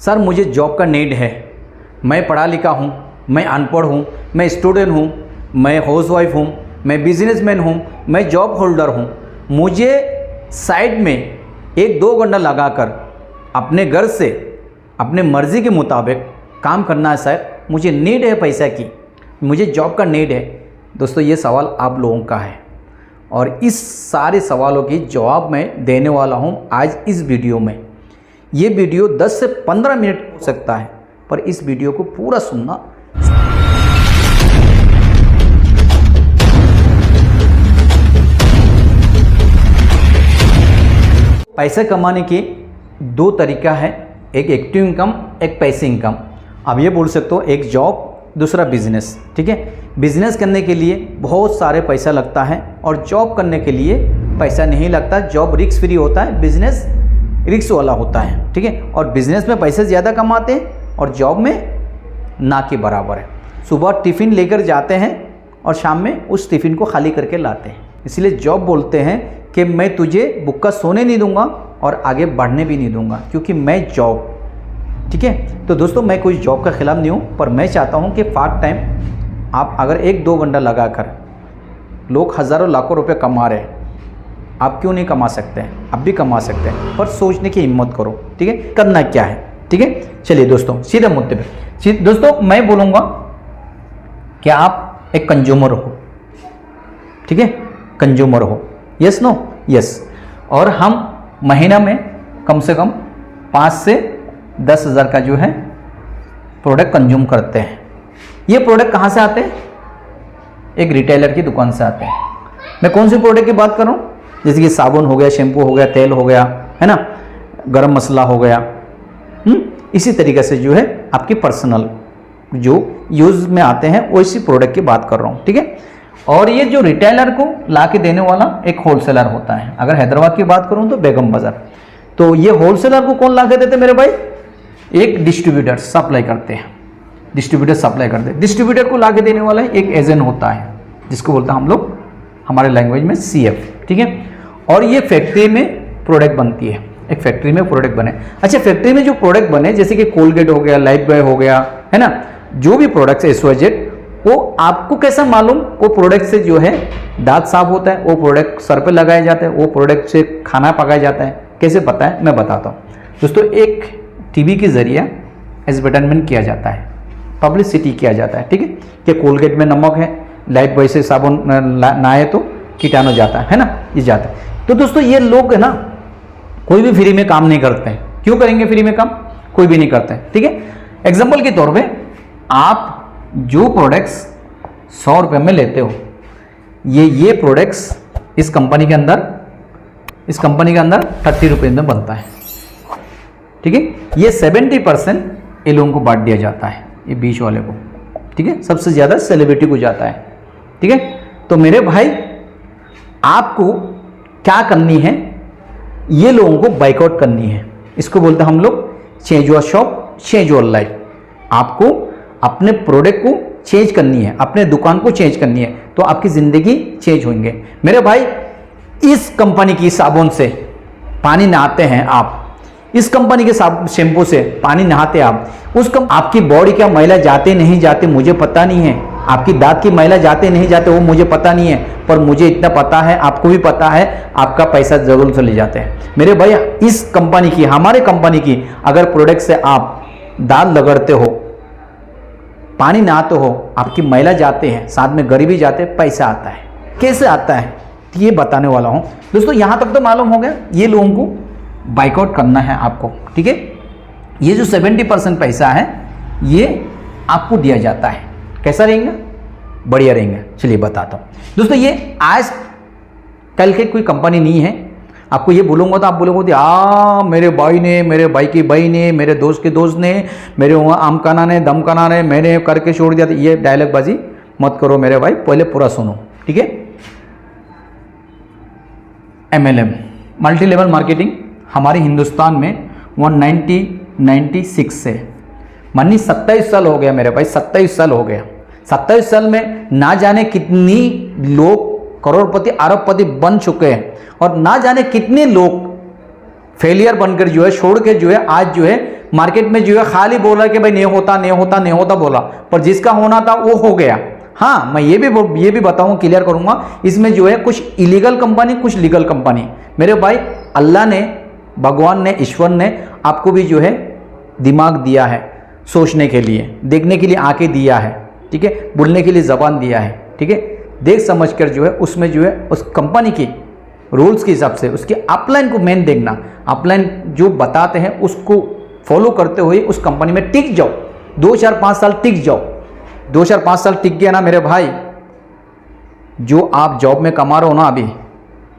Sir मुझे job का need है, मैं पढ़ा लिखा हूँ, मैं अनपढ़ हूँ, मैं स्टूडेंट हूँ, मैं हाउसवाइफ हूँ, मैं बिजनेसमैन हूँ, मैं जॉब होल्डर हूँ। मुझे साइड में 1-2 घंटा लगाकर अपने घर से अपने मर्ज़ी के मुताबिक काम करना है सर, मुझे नीड है पैसा की, मुझे जॉब का नीड है। दोस्तों ये सवाल आप लोगों का है और इस सारे सवालों की जवाब मैं देने वाला हूँ आज इस वीडियो में। ये वीडियो 10 से 15 मिनट हो सकता है, पर इस वीडियो को पूरा सुनना। पैसे कमाने के 2 तरीका है, एक एक्टिव इनकम, एक पैसिव इनकम। अब ये बोल सकते हो एक जॉब, दूसरा बिजनेस। ठीक है, बिजनेस करने के लिए बहुत सारे पैसा लगता है और जॉब करने के लिए पैसा नहीं लगता। जॉब रिस्क फ्री होता है, बिजनेस रिस्क वाला होता है। ठीक है, और बिजनेस में पैसे ज़्यादा कमाते हैं और जॉब में ना के बराबर है। सुबह टिफ़िन लेकर जाते हैं और शाम में उस टिफ़िन को खाली करके लाते हैं। इसलिए जॉब बोलते हैं कि मैं तुझे भूखा सोने नहीं दूंगा और आगे बढ़ने भी नहीं दूंगा, क्योंकि मैं जॉब। ठीक है, तो दोस्तों मैं कोई जॉब का खिलाफ नहीं हूँ, पर मैं चाहता हूँ कि पार्ट टाइम आप अगर 1-2 घंटा लगाकर, लोग हज़ारों लाखों रुपए कमा रहे हैं, आप क्यों नहीं कमा सकते हैं? आप भी कमा सकते हैं, पर सोचने की हिम्मत करो। ठीक है, करना क्या है? ठीक है, चलिए दोस्तों सीधे मुद्दे पे। दोस्तों मैं बोलूँगा कि आप एक कंज्यूमर हो। ठीक है, कंज्यूमर हो, यस नो यस। और हम महीना में कम से कम 5 से 10 हज़ार का जो है प्रोडक्ट कंज्यूम करते हैं। ये प्रोडक्ट कहाँ से आते हैं? एक रिटेलर की दुकान से आते हैं। मैं कौन से प्रोडक्ट की बात कर रहा हूँ? जैसे कि साबुन हो गया, शैम्पू हो गया, तेल हो गया, है ना, गरम मसाला हो गया। इसी तरीके से जो है आपकी पर्सनल जो यूज़ में आते हैं वो इसी प्रोडक्ट की बात कर रहा हूँ। ठीक है, और ये जो रिटेलर को ला के देने वाला एक होलसेलर होता है। अगर हैदराबाद की बात करूँ तो बेगम बाज़ार। तो ये होलसेलर को कौन ला के देते मेरे भाई? एक डिस्ट्रीब्यूटर सप्लाई करते हैं, डिस्ट्रीब्यूटर सप्लाई करते हैं। डिस्ट्रीब्यूटर को ला के देने वाला एक एजेंट होता है, जिसको बोलते हैं हम लोग हमारे लैंग्वेज में CF। ठीक है, और ये फैक्ट्री में प्रोडक्ट बनती है, एक फैक्ट्री में प्रोडक्ट बने। अच्छा, फैक्ट्री में जो प्रोडक्ट बने, जैसे कि कोलगेट हो गया, लाइफ बॉय हो गया, है ना, जो भी प्रोडक्ट्स है XYZ, वो आपको कैसा मालूम? वो प्रोडक्ट से जो है दांत साफ होता है, वो प्रोडक्ट सर पे लगाया जाता है, वो प्रोडक्ट से खाना पकाया जाता है। कैसे पता है? मैं बताता हूँ दोस्तों। एक टीवी के जरिए एडवर्टाइजमेंट किया जाता है, पब्लिसिटी किया जाता है। ठीक है, कि कोलगेट में नमक है, लाइफ बॉय से साबुन नहाए तो कीटाणु जाता है ना, ये जाता है। तो दोस्तों ये लोग है ना, कोई भी फ्री में काम नहीं करते हैं। क्यों करेंगे फ्री में काम? कोई भी नहीं करते हैं। ठीक है, एग्जाम्पल के तौर पे आप जो प्रोडक्ट्स 100 रुपये में लेते हो, ये प्रोडक्ट्स इस कंपनी के अंदर 30 रुपये में बनता है। ठीक है, ये 70% ये लोगों को बांट दिया जाता है, ये बीच वाले को। ठीक है, सबसे ज़्यादा सेलिब्रिटी को जाता है। ठीक है, तो मेरे भाई आपको क्या करनी है? ये लोगों को बाइकआउट करनी है। इसको बोलते हैं हम लोग change your shop, change your life. आपको अपने प्रोडक्ट को चेंज करनी है, अपने दुकान को चेंज करनी है, तो आपकी ज़िंदगी चेंज होंगे। मेरे भाई इस कंपनी की साबुन से पानी नहाते हैं आप, इस कंपनी के शैम्पू से पानी नहाते आप, आपकी बॉडी क्या मैला जाते नहीं जाते मुझे पता नहीं है, आपकी दांत की मैला जाते नहीं जाते वो मुझे पता नहीं है, पर मुझे इतना पता है, आपको भी पता है, आपका पैसा जरूर चले जाते हैं। मेरे भाई इस कंपनी की, हमारे कंपनी की अगर प्रोडक्ट से आप दांत लगड़ते हो, पानी नहाते हो, आपकी मैला जाते हैं, साथ में गरीबी जाते हैं, पैसा आता है। कैसे आता है ये बताने वाला हूँ दोस्तों। यहाँ तक तो मालूम हो गया, ये लोगों को बाइकआउट करना है आपको। ठीक है, ये जो 70% पैसा है ये आपको दिया जाता है। कैसा रहेगा? बढ़िया रहेगा। चलिए बताता हूँ दोस्तों। ये आज कल के कोई कंपनी नहीं है। आपको ये बोलूँगा तो आप बोलोगे मेरे भाई ने, मेरे भाई की भाई ने, मेरे दोस्त के दोस्त ने, मेरे वहाँ आमकाना ने, दमकाना ने, मैंने करके छोड़ दिया। ये डायलॉग बाजी मत करो मेरे भाई, पहले पूरा सुनो। ठीक है, MLM मल्टी लेवल मार्केटिंग हमारे हिंदुस्तान में 1996 से, मानी 27 साल हो गया मेरे भाई, 27 साल हो गया। 27 साल में ना जाने कितनी लोग करोड़पति अरबपति बन चुके हैं और ना जाने कितने लोग फेलियर बनकर जो है, छोड़ के जो है, आज जो है मार्केट में जो है खाली बोला कि भाई नहीं होता नहीं होता नहीं होता बोला, पर जिसका होना था वो हो गया। हाँ, मैं ये भी बताऊँ, क्लियर करूँगा, इसमें जो है कुछ इलीगल कंपनी कुछ लीगल कंपनी। मेरे भाई अल्लाह ने, भगवान ने, ईश्वर ने आपको भी जो है दिमाग दिया है सोचने के लिए, देखने के लिए आंखें दिया है, ठीक है, बोलने के लिए ज़बान दिया है, ठीक है। देख समझ कर जो है उसमें जो है उस कंपनी की रूल्स के हिसाब से उसके अपलाइन को मेन देखना, अपलाइन जो बताते हैं उसको फॉलो करते हुए उस कंपनी में टिक जाओ, 2 4 5 साल टिक जाओ। 2 4 5 साल टिक गया ना मेरे भाई, जो आप जॉब में कमा रहे हो ना अभी,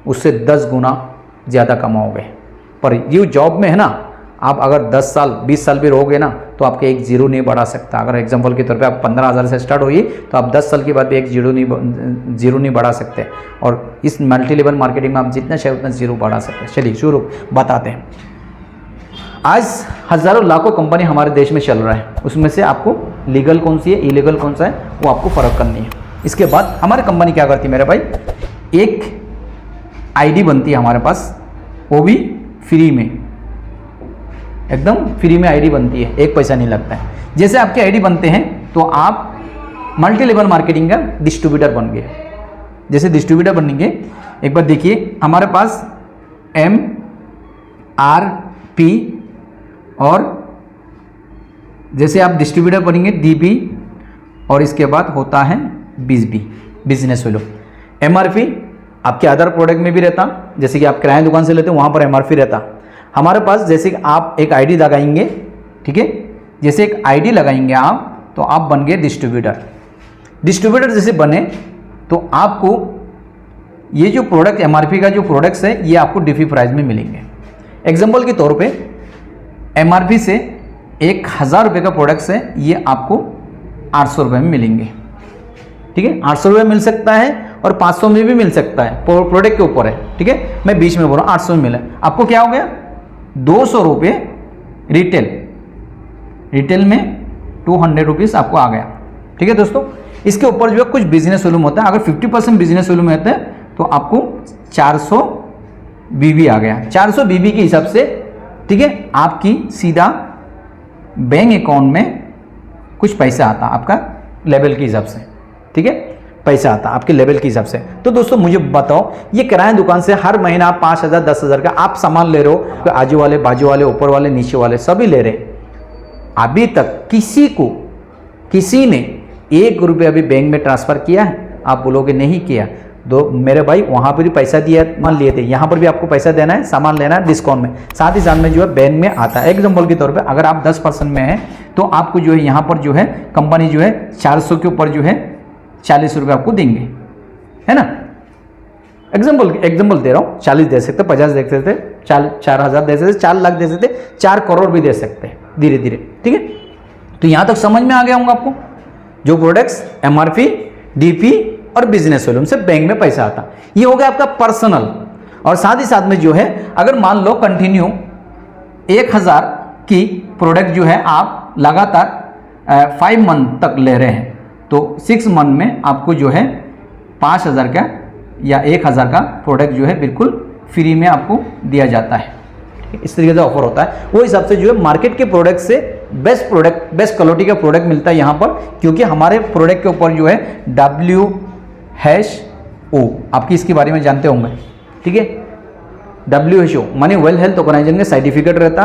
उससे 10 गुना ज़्यादा कमाओगे। पर ये जॉब में है ना, आप अगर 10 साल 20 साल भी रहोगे ना तो आपके एक जीरो नहीं बढ़ा सकता। अगर एग्जांपल के तौर पे आप 15,000 से स्टार्ट हुई तो आप 10 साल के बाद भी एक जीरो नहीं बढ़ा सकते। और इस मल्टी लेवल मार्केटिंग में आप जितना चाहे उतना जीरो बढ़ा सकते हैं। चलिए शुरू बताते हैं। आज हज़ारों लाखों कंपनी हमारे देश में चल रहा है, उसमें से आपको लीगल कौन सी है, इलीगल कौन सा है, वो आपको फ़र्क करनी है। इसके बाद हमारी कंपनी क्या करती है मेरे भाई, एक आईडी बनती है हमारे पास, वो भी फ्री में, एकदम फ्री में आईडी बनती है, एक पैसा नहीं लगता है। जैसे आपके आईडी बनते हैं तो आप मल्टी लेवल मार्केटिंग का डिस्ट्रीब्यूटर बन गए। जैसे डिस्ट्रीब्यूटर बनेंगे, एक बार देखिए हमारे पास MRP और जैसे आप डिस्ट्रीब्यूटर बनेंगे DB और इसके बाद होता है BSB, बिजनेस वैल्यू। MRP आपके अदर प्रोडक्ट में भी रहता, जैसे कि आप किराया दुकान से लेते हो वहाँ पर MRP रहता। हमारे पास जैसे कि आप एक आईडी लगाएंगे, ठीक है, जैसे एक आईडी लगाएंगे आप तो आप बन गए डिस्ट्रीब्यूटर। डिस्ट्रीब्यूटर जैसे बने तो आपको ये जो प्रोडक्ट MRP का जो प्रोडक्ट्स है ये आपको डिफी प्राइस में मिलेंगे। एग्जांपल के तौर पे MRP से 1,000 रुपये का प्रोडक्ट्स है, ये आपको 800 रुपये में मिलेंगे, ठीक है। 800 रुपये मिल सकता है और 500 में भी मिल सकता है, प्रोडक्ट के ऊपर है, ठीक है। मैं बीच में बोल रहा हूँ 800 में मिला, आपको क्या हो गया 200 रुपये रिटेल में 200 रुपीज़ आपको आ गया, ठीक है दोस्तों। इसके ऊपर जो है कुछ बिजनेस वॉल्यूम होता है, अगर 50% बिजनेस वॉल्यूम होता है तो आपको 400 BB आ गया। 400 BB के हिसाब से, ठीक है, आपकी सीधा बैंक अकाउंट में कुछ पैसा आता आपका लेवल के हिसाब से, ठीक है, पैसा आता आपके लेवल के हिसाब से। तो दोस्तों मुझे बताओ, ये किराया दुकान से हर महीना 5,000 10,000 का आप सामान ले रहे हो, तो आजू वाले बाजू वाले ऊपर वाले नीचे वाले सभी ले रहे। अभी तक किसी ने 1 रुपये अभी बैंक में ट्रांसफ़र किया है? आप बोलोगे नहीं किया। दो मेरे भाई वहाँ पर भी पैसा दिया, मान लिए थे, यहाँ पर भी आपको पैसा देना है, सामान लेना है डिस्काउंट में, साथ ही साथ में जो है बैंक में आता है। एग्जाम्पल के तौर पे अगर आप 10% में है तो आपको जो है यहाँ पर जो है कंपनी जो है 400 के ऊपर जो है 40 रुपये आपको देंगे, है ना। एग्जाम्पल दे रहा हूँ, 40 दे सकते, 50 दे सकते, 4,000 दे सकते, 4 लाख दे सकते, 4 करोड़ भी दे सकते हैं धीरे धीरे, ठीक है। तो यहाँ तक समझ में आ गया होगा आपको, जो प्रोडक्ट्स MRP, DP और बिजनेस वॉल्यूम से बैंक में पैसा आता, ये हो गया आपका पर्सनल। और साथ ही साथ में जो है अगर मान लो कंटिन्यू 1,000 की प्रोडक्ट जो है आप लगातार 5 मंथ तक ले रहे हैं तो 6 मंथ में आपको जो है 5,000 का या 1,000 का प्रोडक्ट जो है बिल्कुल फ्री में आपको दिया जाता है। इस तरीके से ऑफर होता है। वो हिसाब से जो है मार्केट के प्रोडक्ट से बेस्ट क्वालिटी का प्रोडक्ट मिलता है यहाँ पर, क्योंकि हमारे प्रोडक्ट के ऊपर जो है WHO, आपकी इसके बारे में जानते होंगे, ठीक है। WHO माने वर्ल्ड हेल्थ ऑर्गेनाइजेशन का सर्टिफिकेट रहता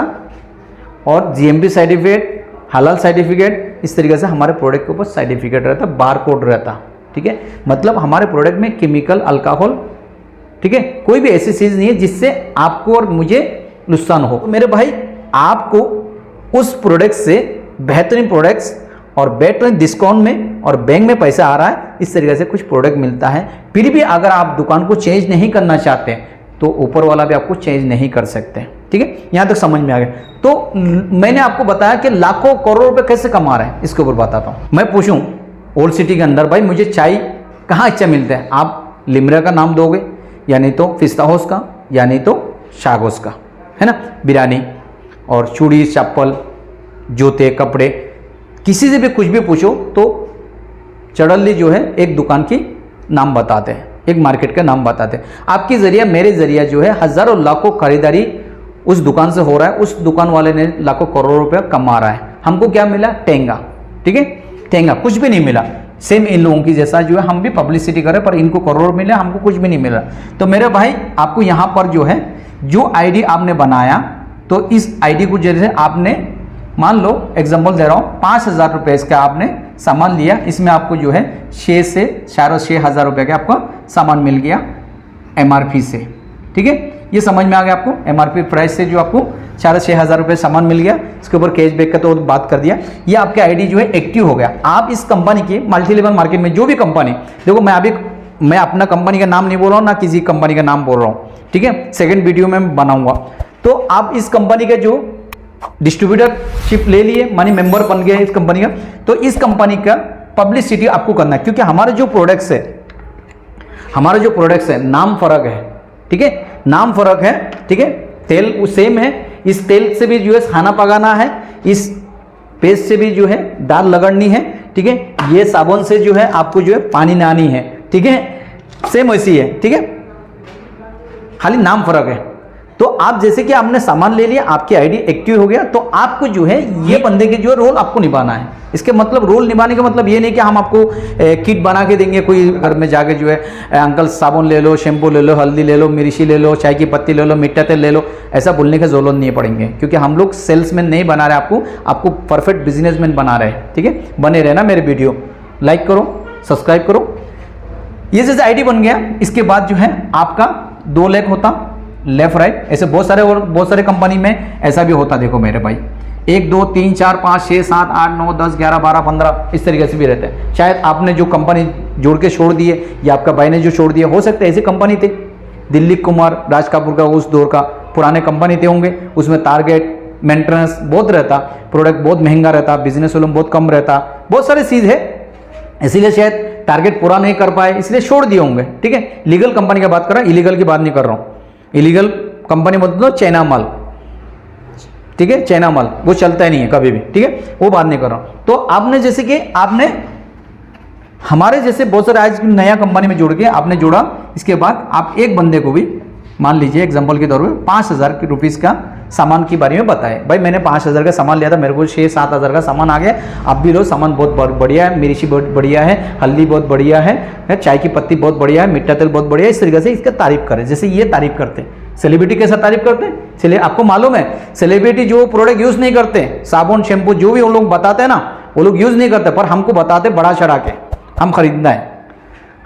और GMP सर्टिफिकेट, हलाल सर्टिफिकेट, इस तरीके से हमारे प्रोडक्ट के ऊपर सर्टिफिकेट रहता, बार कोड रहता, ठीक है। मतलब हमारे प्रोडक्ट में केमिकल, अल्कोहल, ठीक है, कोई भी ऐसी चीज़ नहीं है जिससे आपको और मुझे नुकसान हो। मेरे भाई आपको उस प्रोडक्ट से बेहतरीन प्रोडक्ट्स और बेहतरीन डिस्काउंट में और बैंक में पैसा आ रहा है, इस तरीके से कुछ प्रोडक्ट मिलता है। फिर भी अगर आप दुकान को चेंज नहीं करना चाहते तो ऊपर वाला भी आपको चेंज नहीं कर सकते, ठीक है। यहाँ तक समझ में आ गया। तो मैंने आपको बताया कि लाखों करोड़ रुपए कैसे कमा रहे हैं, इसके ऊपर बताता हूँ। मैं पूछूं ओल्ड सिटी के अंदर भाई मुझे चाय कहाँ अच्छा मिलता है, आप लिमरा का नाम दोगे, या नहीं तो पिस्ता हाउस का, या नहीं तो शाग हाउस का, है ना, बिरयानी और चूड़ी, चप्पल, जूते, कपड़े, किसी से भी कुछ भी पूछो तो चड़ली जो है एक दुकान की नाम बताते हैं, एक मार्केट का नाम बताते हैं। आपके ज़रिया मेरे ज़रिया जो है हज़ारों लाखों खरीदारी उस दुकान से हो रहा है, उस दुकान वाले ने लाखों करोड़ों रुपया कमा रहा है, हमको क्या मिला? टेंगा। ठीक है, टेंगा, कुछ भी नहीं मिला। सेम इन लोगों की जैसा जो है हम भी पब्लिसिटी करें पर इनको करोड़ मिले, हमको कुछ भी नहीं मिला। तो मेरे भाई आपको यहाँ पर जो है जो आईडी आपने बनाया, तो इस आईडी को जैसे आपने मान लो एग्जांपल दे रहा हूँ 5,000 रुपये इसका आपने सामान लिया, इसमें आपको जो है 6,000 रुपये का आपको सामान मिल गया MRP से। ठीक है, ये समझ में आ गया आपको? MRP प्राइस से जो आपको 6,000 रुपये सामान मिल गया, इसके ऊपर कैशबैक का तो बात कर दिया। ये आपका आईडी जो है एक्टिव हो गया। आप इस कंपनी की मल्टी लेवल मार्केट में जो भी कंपनी, देखो मैं अपना कंपनी का नाम नहीं बोल रहा हूँ, ना किसी कंपनी का नाम बोल रहा हूँ, ठीक है, सेकेंड वीडियो में बनाऊंगा। तो आप इस कंपनी का जो डिस्ट्रीब्यूटरशिप ले लिए, मानी मेंबर बन गए इस कंपनी का, तो इस कंपनी का पब्लिसिटी आपको करना है, क्योंकि हमारे जो प्रोडक्ट्स है नाम फर्क है। ठीक है, नाम फर्क है। ठीक है, तेल सेम है, इस तेल से भी जो है खाना पकाना है, इस पेस्ट से भी जो है दाल लगड़नी है। ठीक है, ये साबुन से जो है आपको जो है पानी नहानी है। ठीक है, सेम वैसी है। ठीक है, खाली नाम फर्क है। तो आप जैसे कि आपने सामान ले लिया, आपकी आईडी एक्टिव हो गया, तो आपको जो है ये बंदे के जो रोल आपको निभाना है। इसके मतलब रोल निभाने का मतलब ये नहीं कि हम आपको किट बना के देंगे, कोई घर में जाके जो है अंकल साबुन ले लो, शैम्पू ले लो, हल्दी ले लो, मिर्ची ले लो, चाय की पत्ती ले लो, मिट्टा तेल ले लो, ऐसा बोलने का जरूरत नहीं पड़ेंगे, क्योंकि हम लोग सेल्समैन नहीं बना रहे आपको परफेक्ट बिजनेसमैन बना रहे हैं। ठीक है, बने रहना मेरे वीडियो, लाइक करो, सब्सक्राइब करो। ये जैसे आईडी बन गया, इसके बाद जो है आपका 2 लेख होता लेफ्ट राइट, ऐसे बहुत सारे कंपनी में ऐसा भी होता। देखो मेरे भाई 1 2 3 4 5 6 7 8 9 10 11 12 15 इस तरीके से भी रहते हैं। शायद आपने जो कंपनी जोड़ के छोड़ दिए या आपका भाई ने जो छोड़ दिया, हो सकता है ऐसी कंपनी थे, दिलीप कुमार, राज कपूर का उस दौर का पुराने कंपनी थे होंगे, उसमें टारगेट मेंटेनेंस बहुत रहता, प्रोडक्ट बहुत महंगा रहता, बिजनेस वॉल्यूम बहुत कम रहता, बहुत सारी चीज़ है, इसीलिए शायद टारगेट पूरा नहीं कर पाए, इसलिए छोड़ दिए होंगे। ठीक है, लीगल कंपनी की बात कर रहा हूँ, इलीगल की बात नहीं कर रहा हूँ। इलीगल कंपनी मतलब चाइना माल, ठीक है, चाइना माल वो चलता ही नहीं है कभी भी। ठीक है, वो बात नहीं कर रहा हूँ। तो आपने जैसे कि आपने हमारे जैसे बहुत सारे आज नया कंपनी में जोड़ के आपने जोड़ा, इसके बाद आप एक बंदे को भी मान लीजिए एग्जांपल के तौर पे 5,000 रुपीज़ का सामान के बारे में बताए, भाई मैंने 5,000 का सामान लिया था, मेरे को 6-7 हज़ार का सामान आ गया, आप भी लो, सामान बहुत बढ़िया है, मिर्ची बहुत बढ़िया है, हल्दी बहुत बढ़िया है, चाय की पत्ती बहुत बढ़िया है, मिट्टा तेल बहुत बढ़िया है, इस तरीके से इसका तारीफ करें। जैसे ये तारीफ करते हैं, सेलिब्रिटी कैसा तारीफ करते हैं, चलिए आपको मालूम है, सेलिब्रिटी जो प्रोडक्ट यूज़ नहीं करते, साबुन शैम्पू जो भी वो लोग बताते हैं ना, वो लोग यूज़ नहीं करते, पर हमको बताते बड़ा चढ़ा के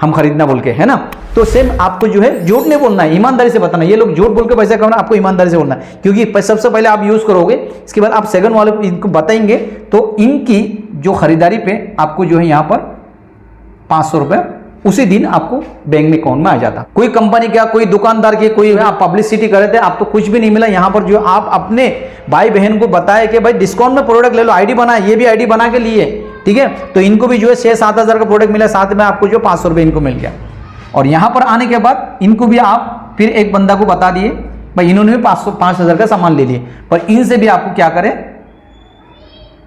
हम खरीदना बोल के, है ना। तो सेम आपको जो है झूठ नहीं बोलना है, ईमानदारी से बताना। ये लोग झूठ बोल के पैसा कमाना, आपको ईमानदारी से बोलना है, क्योंकि सबसे पहले आप यूज़ करोगे, इसके बाद आप सेकंड वाले को इनको बताएंगे, तो इनकी जो खरीदारी पे आपको जो है यहाँ पर 500 रुपये उसी दिन आपको बैंक में अकाउंट में आ जाता। कोई कंपनी क्या, कोई दुकानदार की, कोई आप पब्लिसिटी कर रहे थे, आपको कुछ भी नहीं मिला। यहाँ पर जो आप अपने भाई बहन को बताए कि भाई डिस्काउंट में प्रोडक्ट ले लो, आईडी बनाए, ये भी आईडी बना के लिए, ठीक है, तो इनको भी जो है 6-7 हज़ार का प्रोडक्ट मिला, साथ में आपको जो 500 रुपये इनको मिल गया। और यहाँ पर आने के बाद इनको भी आप फिर एक बंदा को बता दिए, भाई इन्होंने भी 5,000 का सामान ले लिए, पर इनसे भी आपको क्या करें,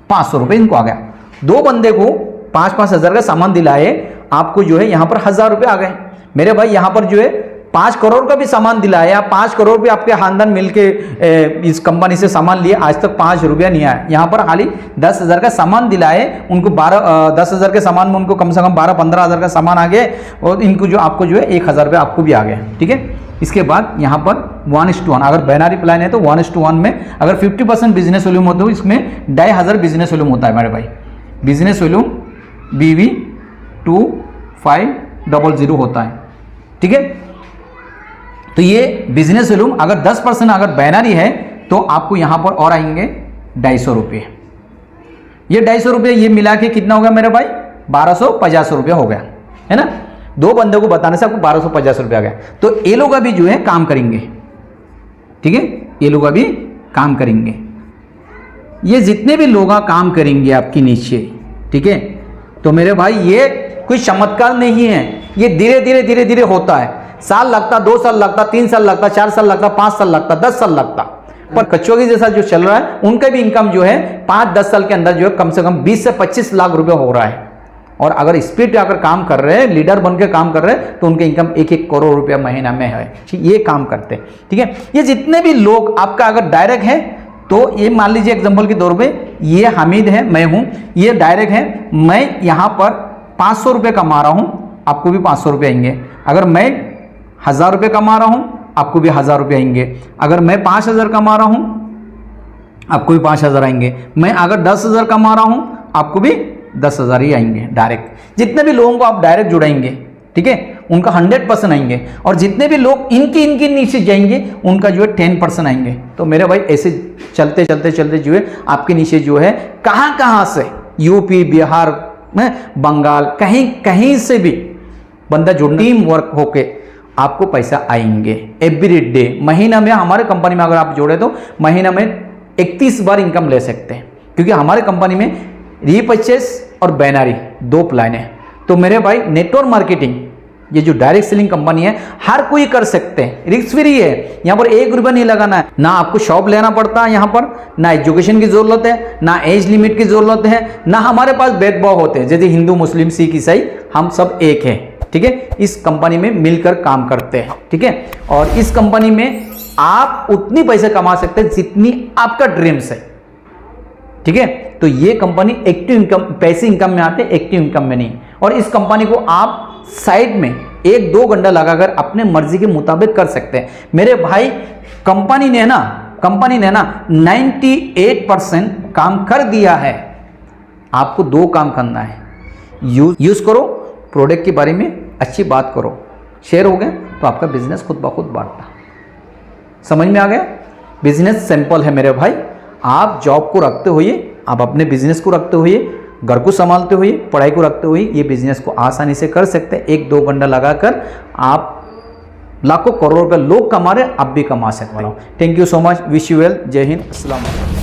500 रुपये इनको आ गया। 2 बंदे को 5-5 हज़ार का सामान दिलाए, आपको जो है यहाँ पर 1,000 रुपये आ गए। मेरे भाई यहाँ पर जो है 5 करोड़ का भी सामान दिलाया, 5 करोड़ भी आपके खानदान मिलके इस कंपनी से सामान लिए, आज तक 5 रुपया नहीं आया। यहाँ पर खाली 10,000 का सामान दिलाए, उनको 10,000 के सामान में उनको कम से कम 12-15 हज़ार का सामान आ गए, और इनको जो आपको जो है 1,000 रुपये आपको भी आ गया। ठीक है, इसके बाद यहाँ पर 1:1, अगर बाइनरी प्लान है तो 1:1 में अगर 50% बिजनेस वॉल्यूम होता है, इसमें 2,500 बिजनेस वॉल्यूम होता है मेरे भाई। बिजनेस वॉल्यूम BV2500 होता है। ठीक है, तो ये बिजनेस वॉल्यूम अगर 10% अगर बाइनरी है तो आपको यहां पर और आएंगे 250 रुपये। ये 250 रुपये ये मिला के कितना हो गया मेरे भाई, 1,250 रुपये हो गया, है ना। 2 बंदों को बताने से आपको 1,250 रुपये आ गया। तो ये लोग अभी जो है काम करेंगे, ठीक है, ये लोग अभी काम करेंगे, ये जितने भी लोग काम करेंगे आपके नीचे, ठीक है। तो मेरे भाई ये कोई चमत्कार नहीं है, ये धीरे धीरे होता है। साल लगता, 2 साल लगता, 3 साल लगता, 4 साल लगता, 5 साल लगता, 10 साल लगता, पर कच्चों की जैसा जो चल रहा है उनका भी इनकम जो है 5-10 साल के अंदर जो है कम से कम 20 से 25 लाख रुपए हो रहा है। और अगर स्पीड अगर काम कर रहे हैं, लीडर बन के काम कर रहे हैं, तो उनके इनकम 1-1 करोड़ रुपया महीना में है। ये काम करते हैं, ठीक है। ये जितने भी लोग आपका अगर डायरेक्ट है, तो ये मान लीजिए एग्जाम्पल के तौर पे ये हामिद है, मैं हूँ, ये डायरेक्ट है, मैं यहाँ पर 500 रुपये कमा रहा हूँ, आपको भी 500 रुपये आएंगे। अगर मैं 1000 रुपये कमा रहा हूँ, आपको भी 1000 रुपये आएंगे। अगर मैं 5000 कमा रहा हूँ, आपको भी 5000 आएंगे। मैं अगर 10,000 कमा रहा हूँ, आपको भी 10,000 ही आएंगे डायरेक्ट। जितने भी लोगों को आप डायरेक्ट जुड़ाएंगे, ठीक है, उनका 100% आएंगे। और जितने भी लोग इनके नीचे जाएंगे, उनका जो है 10% आएंगे। तो मेरे भाई ऐसे चलते चलते चलते जो है आपके नीचे जो है कहाँ से, यूपी, बिहार, बंगाल, कहीं कहीं से भी बंदा जुड़, टीम वर्क होके आपको पैसा आएंगे एवरी डे। महीना में हमारे कंपनी में अगर आप जोड़े तो महीना में 31 बार इनकम ले सकते हैं, क्योंकि हमारे कंपनी में रीपर्चेस और बैनरी 2 प्लान है। तो मेरे भाई नेटवर्क मार्केटिंग, ये जो डायरेक्ट सेलिंग कंपनी है, हर कोई कर सकते हैं, रिस्क फ्री है। यहाँ पर 1 रुपया नहीं लगाना है, ना आपको शॉप लेना पड़ता है यहाँ पर, ना एजुकेशन की जरूरत है, ना एज लिमिट की जरूरत है, ना हमारे पास भेदभाव होते हैं, जैसे हिंदू, मुस्लिम, सिख, ईसाई, हम सब एक है, ठीक है। इस कंपनी में मिलकर काम करते हैं, ठीक है। और इस कंपनी में आप उतनी पैसे कमा सकते हैं जितनी आपका ड्रीम्स है, ठीक है। तो ये company active income, passive income में आते हैं, एक्टिव इनकम में नहीं। और इस कंपनी को आप साइड में 1-2 घंटा लगाकर अपने मर्जी के मुताबिक कर सकते हैं। मेरे भाई कंपनी ने ना 98% काम कर दिया है। आपको 2 काम करना है, यूज करो, प्रोडक्ट के बारे में अच्छी बात करो, शेयर हो गए तो आपका बिजनेस खुद ब खुद बढ़ता। समझ में आ गया? बिजनेस सिंपल है मेरे भाई। आप जॉब को रखते हुए, आप अपने बिजनेस को रखते हुए, घर को संभालते हुए, पढ़ाई को रखते हुए, ये बिजनेस को आसानी से कर सकते हैं। 1-2 घंटा लगाकर आप लाखों करोड़ रुपए लोग कमा रहे, आप भी कमा सकते हो। Thank you so much, wish you well, जय हिंद, अस्सलाम वालेकुम।